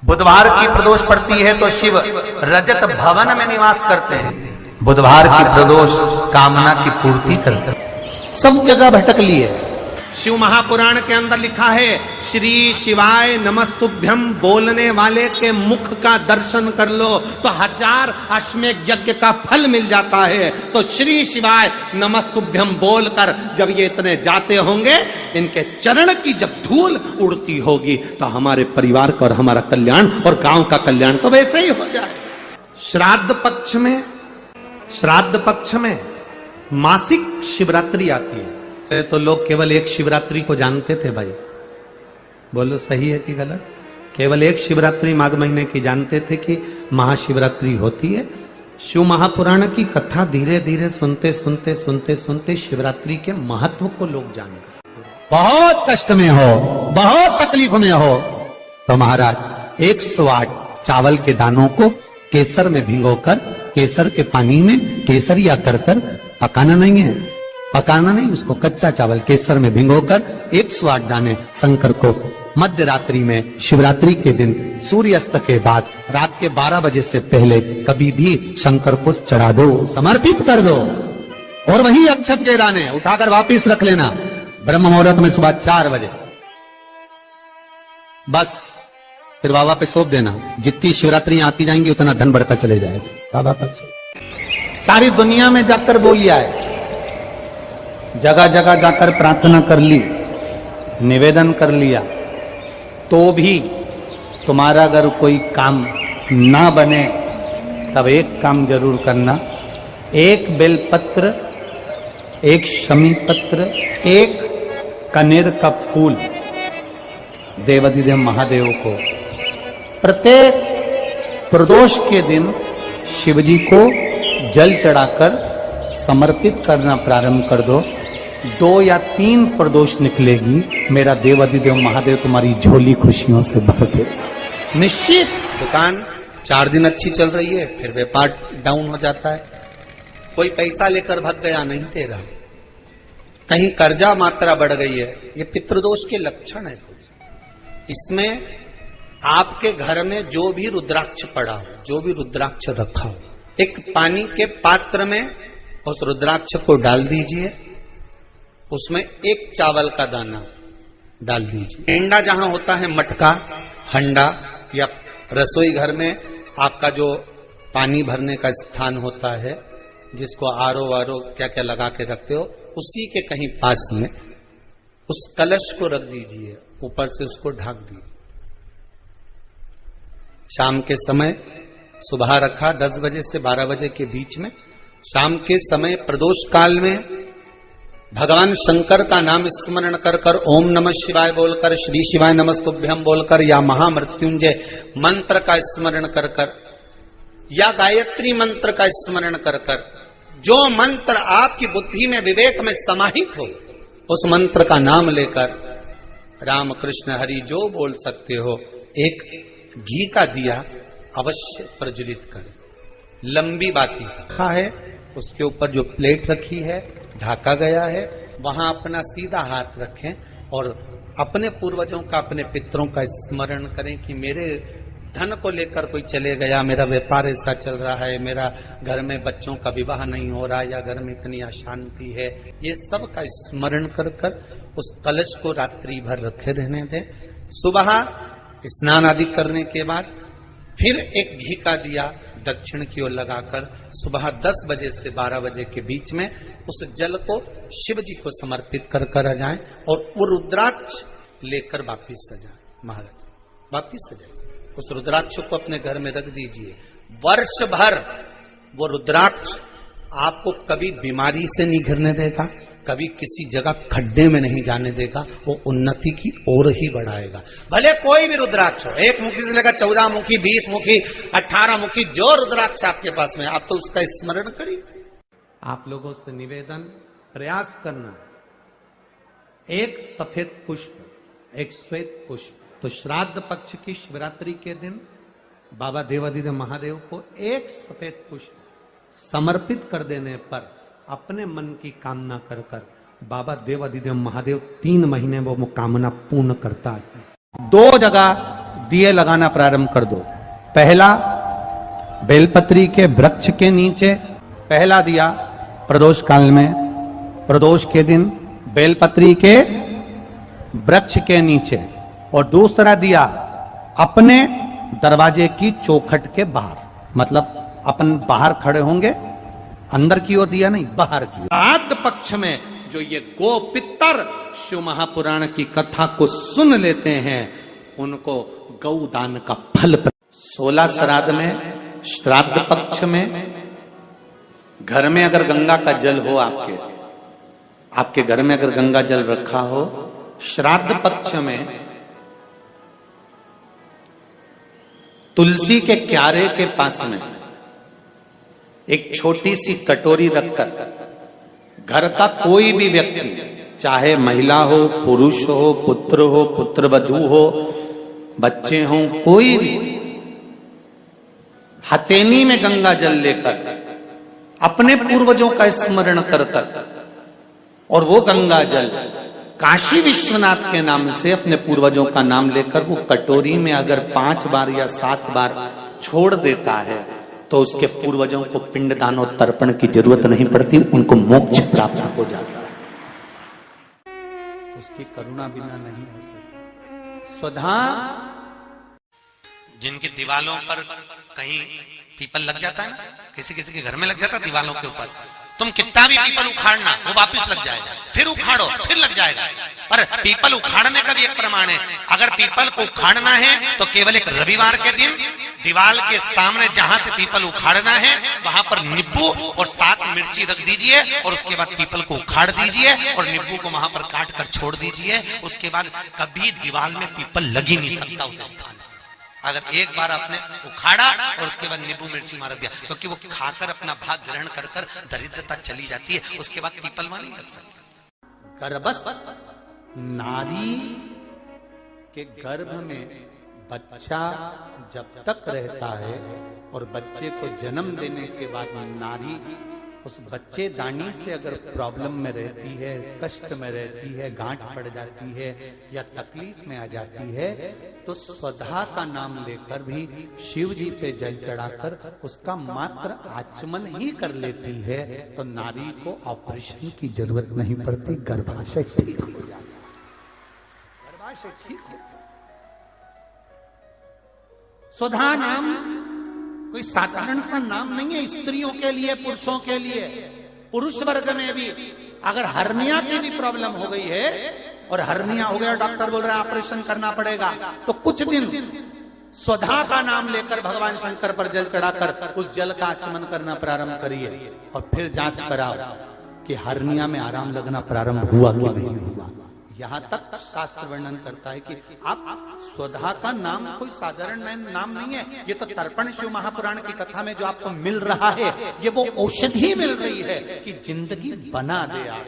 बुधवार की प्रदोष पड़ती है तो शिव रजत भवन में निवास करते हैं। बुधवार की प्रदोष कामना की पूर्ति करते हैं। सब जगह भटक लिए। शिव महापुराण के अंदर लिखा है, श्री शिवाय नमस्तुभ्यम बोलने वाले के मुख का दर्शन कर लो तो 1000 अश्वमेध यज्ञ का फल मिल जाता है। तो श्री शिवाय नमस्तुभ्यम बोलकर जब ये इतने जाते होंगे, इनके चरण की जब धूल उड़ती होगी तो हमारे परिवार का और हमारा कल्याण और गांव का कल्याण तो वैसे ही हो जाए। श्राद्ध पक्ष में मासिक शिवरात्रि आती है। तो लोग केवल एक शिवरात्रि को जानते थे भाई, बोलो सही है कि गलत? केवल एक शिवरात्रि माघ महीने की जानते थे कि महाशिवरात्रि होती है। शिव महापुराण की कथा धीरे धीरे सुनते सुनते शिवरात्रि के महत्व को लोग जान गए। बहुत कष्ट में हो, बहुत तकलीफ में हो तो महाराज 108 चावल के दानों को केसर में भिगोकर, केसर के पानी में केसरिया कर पकाना नहीं है, पकाना नहीं, उसको कच्चा चावल केसर में भिगोकर 108 दाने शंकर को मध्य रात्रि में शिवरात्रि के दिन सूर्यास्त के बाद रात के 12 बजे से पहले कभी भी शंकर को चढ़ा दो, समर्पित कर दो। और वही अक्षत के दाने उठाकर वापिस रख लेना ब्रह्म मुहूर्त में सुबह 4 बजे, बस फिर बाबा पे सौंप देना। जितनी शिवरात्रि आती जाएंगी उतना धन बढ़ता चले जाएगा। बाबा पर सारी दुनिया में जाकर बोलिया है, जगह जगह जाकर प्रार्थना कर ली, निवेदन कर लिया, तो भी तुम्हारा अगर कोई काम ना बने तब एक काम जरूर करना, एक बेलपत्र, एक शमी पत्र, एक कनेर का फूल देवाधिदेव महादेव को प्रत्येक प्रदोष के दिन शिवजी को जल चढ़ाकर समर्पित करना प्रारंभ कर दो। 2 या 3 प्रदोष निकलेगी, मेरा देवाधिदेव महादेव तुम्हारी झोली खुशियों से भर दे निश्चित। दुकान 4 दिन अच्छी चल रही है, फिर व्यापार डाउन हो जाता है, कोई पैसा लेकर भग गया, नहीं दे रहा, कहीं कर्जा मात्रा बढ़ गई है, ये पितृदोष के लक्षण है। इसमें आपके घर में जो भी रुद्राक्ष पड़ा हो, जो भी रुद्राक्ष रखा हो, एक पानी के पात्र में उस रुद्राक्ष को डाल दीजिए, उसमें 1 चावल का दाना डाल दीजिए। हंडा जहां होता है, मटका, हंडा या रसोई घर में आपका जो पानी भरने का स्थान होता है, जिसको आरो वारो क्या क्या लगा के रखते हो, उसी के कहीं पास में उस कलश को रख दीजिए, ऊपर से उसको ढक दीजिए। शाम के समय, सुबह रखा 10 बजे से 12 बजे के बीच में, शाम के समय प्रदोष काल में भगवान शंकर का नाम स्मरण कर ओम नमः शिवाय बोलकर, श्री शिवाय नमस्तुभ्यम बोलकर, या महामृत्युंजय मंत्र का स्मरण कर या गायत्री मंत्र का स्मरण कर जो मंत्र आपकी बुद्धि में, विवेक में समाहित हो, उस मंत्र का नाम लेकर राम कृष्ण हरि जो बोल सकते हो, एक घी का दिया अवश्य प्रज्वलित करें। लंबी बाती रखा है, उसके ऊपर जो प्लेट रखी है, ढाका गया है, वहां अपना सीधा हाथ रखें और अपने पूर्वजों का, अपने पितरों का स्मरण करें कि मेरे धन को लेकर कोई चले गया, मेरा व्यापार ऐसा चल रहा है, मेरा घर में बच्चों का विवाह नहीं हो रहा, या घर में इतनी अशांति है, ये सब का स्मरण कर उस कलश को रात्रि भर रखे रहने दें। सुबह स्नान आदि करने के बाद फिर एक घी का दिया दक्षिण की ओर लगाकर सुबह 10 बजे से 12 बजे के बीच में उस जल को शिव जी को समर्पित कर आ जाएं और वो रुद्राक्ष लेकर वापिस सजाएं। महाराज वापिस सजाएं, उस रुद्राक्ष को अपने घर में रख दीजिए। वर्ष भर वो रुद्राक्ष आपको कभी बीमारी से नहीं घिरने देगा, कभी किसी जगह खड्डे में नहीं जाने देगा, वो उन्नति की ओर ही बढ़ाएगा। भले कोई भी रुद्राक्ष हो, 1 मुखी से लेकर 14 मुखी, 20 मुखी, 18 मुखी, जो रुद्राक्ष आपके पास में, आप तो उसका स्मरण करिए। आप लोगों से निवेदन, प्रयास करना, एक सफेद पुष्प, एक श्वेत पुष्प। तो श्राद्ध पक्ष की शिवरात्रि के दिन बाबा देवाधिदेव महादेव को एक सफेद पुष्प समर्पित कर देने पर अपने मन की कामना कर बाबा देवाधिदेव महादेव 3 महीने वो कामना पूर्ण करता है। 2 जगह दिए लगाना प्रारंभ कर दो। पहला बेलपत्री के वृक्ष के नीचे पहला दिया प्रदोष काल में, प्रदोष के दिन बेलपत्री के वृक्ष के नीचे, और दूसरा दिया अपने दरवाजे की चौखट के बाहर, मतलब अपन बाहर खड़े होंगे, अंदर की ओर दिया नहीं, बाहर की ओर। श्राद्ध पक्ष में जो ये गो पितर शिव महापुराण की कथा को सुन लेते हैं उनको गौदान का फल 16 श्राद्ध में, श्राद्ध पक्ष में घर में अगर गंगा का जल हो, आपके घर में अगर गंगा जल रखा हो, श्राद्ध पक्ष में तुलसी के क्यारे के पास में एक छोटी सी कटोरी रखकर घर का कोई भी व्यक्ति, चाहे महिला हो, पुरुष हो, पुत्र हो, पुत्रवधू हो, बच्चे हों, कोई भी हथेली में गंगा जल लेकर अपने पूर्वजों का स्मरण कर और वो गंगा जल काशी विश्वनाथ के नाम से अपने पूर्वजों का नाम लेकर वो कटोरी में अगर 5 बार या 7 बार छोड़ देता है तो उसके पूर्वजों को पिंडदान और तर्पण की जरूरत नहीं पड़ती, उनको मोक्ष प्राप्त हो जाता है। उसकी करुणा बिना नहीं हो सकती। स्वधा जिनकी दीवालों पर कहीं पीपल लग जाता है ना, किसी किसी के घर में लग जाता है दीवालों के ऊपर, तुम कितना भी पीपल उखाड़ना वो वापस लग जाएगा, फिर उखाड़ो फिर लग जाएगा। पर पीपल उखाड़ने का भी एक प्रमाण है, अगर पीपल को उखाड़ना है तो केवल एक रविवार के दिन दीवार के सामने जहां से पीपल उखाड़ना है वहां पर नींबू और 7 मिर्ची रख दीजिए और उसके बाद पीपल को उखाड़ दीजिए और नींबू को वहां पर काट कर छोड़ दीजिए। उसके बाद कभी दीवार में पीपल लग ही नहीं सकता उस स्थान में। अगर एक बार आपने उखाड़ा और उसके बाद नींबू मिर्ची मार दिया, क्योंकि वो खाकर अपना भाग ग्रहण कर कर दरिद्रता चली जाती है, उसके बाद पीपल वहां नहीं लग सकता। गर्भस्थ नारी के गर्भ में बच्चा जब तक रहता है और बच्चे को जन्म देने के बाद नारी उस बच्चेदानी से अगर प्रॉब्लम में रहती है, कष्ट में रहती है, गांठ पड़ जाती है या तकलीफ में आ जाती है, तो स्वधा का नाम लेकर भी शिव जी पे जल चढ़ाकर उसका मात्र आचमन ही कर लेती है तो नारी को ऑपरेशन की जरूरत नहीं पड़ती, गर्भाशय ठीक हो जाता है, गर्भाशय ठीक हो। स्वधा नाम कोई साधारण सा नाम नहीं है, स्त्रियों के लिए, पुरुषों के लिए। पुरुष वर्ग में भी अगर हर्निया की भी प्रॉब्लम हो गई है और हर्निया हो गया, डॉक्टर बोल रहा है ऑपरेशन करना पड़ेगा, तो कुछ दिन स्वधा का नाम लेकर भगवान शंकर पर जल चढ़ाकर उस जल का आचमन करना प्रारंभ करिए और फिर जांच कराओ कि हर्निया में आराम लगना प्रारंभ हुआ कि नहीं हुआ। यहां तक शास्त्र वर्णन करता है कि आप स्वधा का नाम कोई साधारण नाम नहीं है, ये तो तर्पण शिव महापुराण की कथा में जो आपको मिल रहा है ये वो औषधि मिल रही है कि जिंदगी बना दे आप।